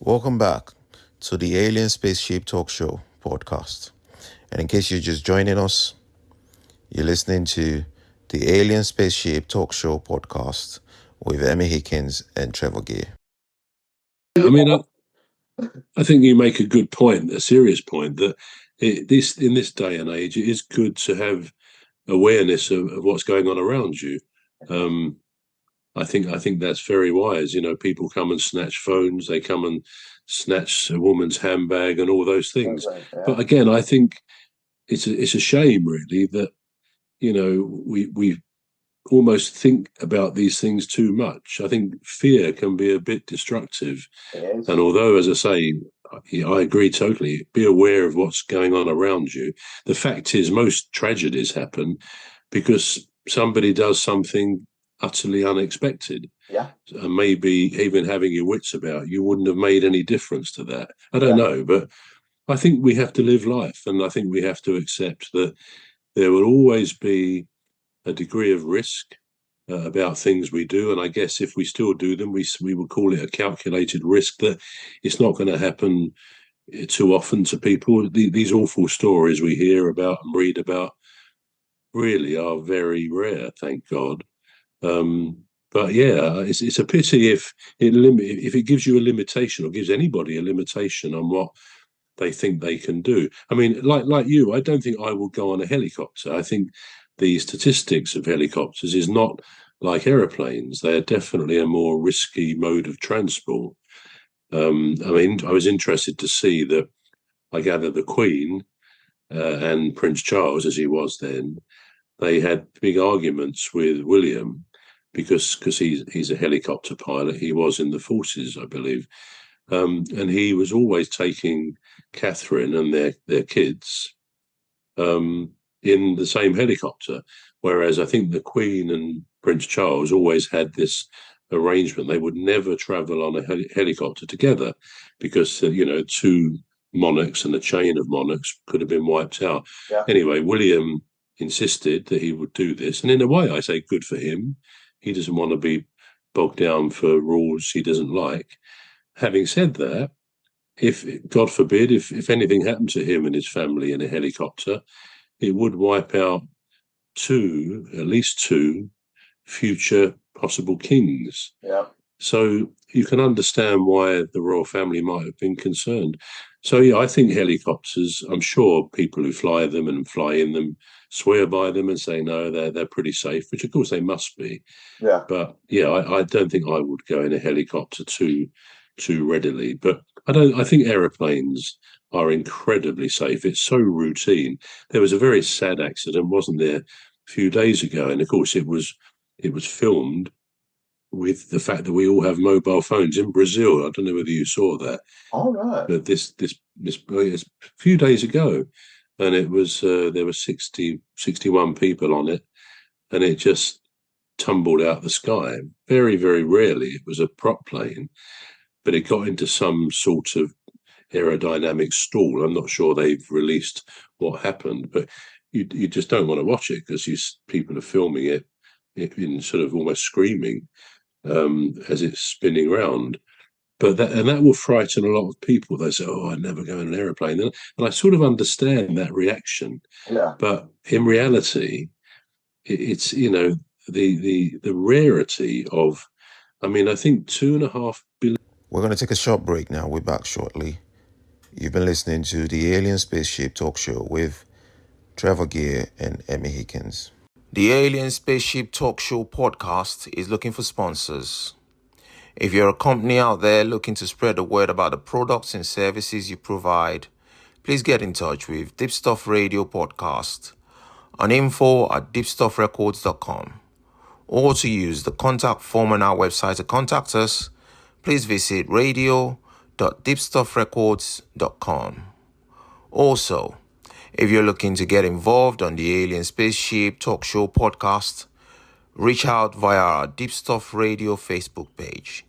Welcome back to the Alien Spaceship Talk Show podcast. And in case you're just joining us, you're listening to the Alien Spaceship Talk Show podcast with Emmy Hikins and Trevor. I mean, I think you make a good point, a serious point, that in this day and age, it is good to have awareness of what's going on around you. I think that's very wise. You know, people come and snatch phones, they come and snatch a woman's handbag and all those things. Okay, yeah. But again, I think it's a shame, really, that we almost think about these things too much. I think fear can be a bit destructive. And although, as I say, I agree totally, be aware of what's going on around you. The fact is, most tragedies happen because somebody does something utterly unexpected. Yeah. And maybe even having your wits about you wouldn't have made any difference to that. I don't know, but I think we have to live life, and I think we have to accept that there will always be a degree of risk about things we do, and I guess if we still do them, we would call it a calculated risk, that it's not going to happen too often to people. These awful stories we hear about and read about really are very rare, thank God. But yeah, it's a pity if it gives you a limitation, or gives anybody a limitation on what they think they can do. I mean, like you, I don't think I will go on a helicopter. I think the statistics of helicopters is not like aeroplanes. They're definitely a more risky mode of transport. I mean, I was interested to see that, I gather, the Queen and Prince Charles, as he was then, they had big arguments with William because he's a helicopter pilot. He was in the forces, I believe. And he was always taking Catherine and their kids in the same helicopter, whereas I think the Queen and Prince Charles always had this arrangement. They would never travel on a helicopter together because, two monarchs and a chain of monarchs could have been wiped out. Yeah. Anyway, William insisted that he would do this. And in a way, I say good for him. He doesn't want to be bogged down for rules he doesn't like. Having said that, if, God forbid, if anything happened to him and his family in a helicopter, it would wipe out at least two future possible kings. Yeah. So you can understand why the royal family might have been concerned. So yeah, I think helicopters, I'm sure people who fly them and fly in them swear by them and say, no, they're pretty safe, which of course they must be. Yeah. But yeah, I don't think I would go in a helicopter too readily. But I think aeroplanes are incredibly safe. It's so routine. There was a very sad accident, wasn't there, a few days ago? And of course it was filmed with the fact that we all have mobile phones in Brazil. I don't know whether you saw that. Oh, right. But this a few days ago, and it was there were 61 people on it, and it just tumbled out the sky. Very, very rarely. It was a prop plane, but it got into some sort of aerodynamic stall. I'm not sure they've released what happened, but you just don't want to watch it because people are filming it in sort of almost screaming as it's spinning around. But that will frighten a lot of people. They say, "Oh, I'd never go in an aeroplane," and I sort of understand that reaction. Yeah. But in reality, it's the rarity of. I mean, I think 2.5 billion. We're going to take a short break now. We're back shortly. You've been listening to the Alien Spaceship Talk Show with Trevor and Emmy Hikins. The Alien Spaceship Talk Show podcast is looking for sponsors. If you're a company out there looking to spread the word about the products and services you provide, please get in touch with Deep Stuff Radio Podcast on info@deepstuffrecords.com, or to use the contact form on our website to contact us, please visit radio.deepstuffrecords.com. Also, if you're looking to get involved on the Alien Spaceship Talk Show podcast, reach out via our Deep Stuff Radio Facebook page.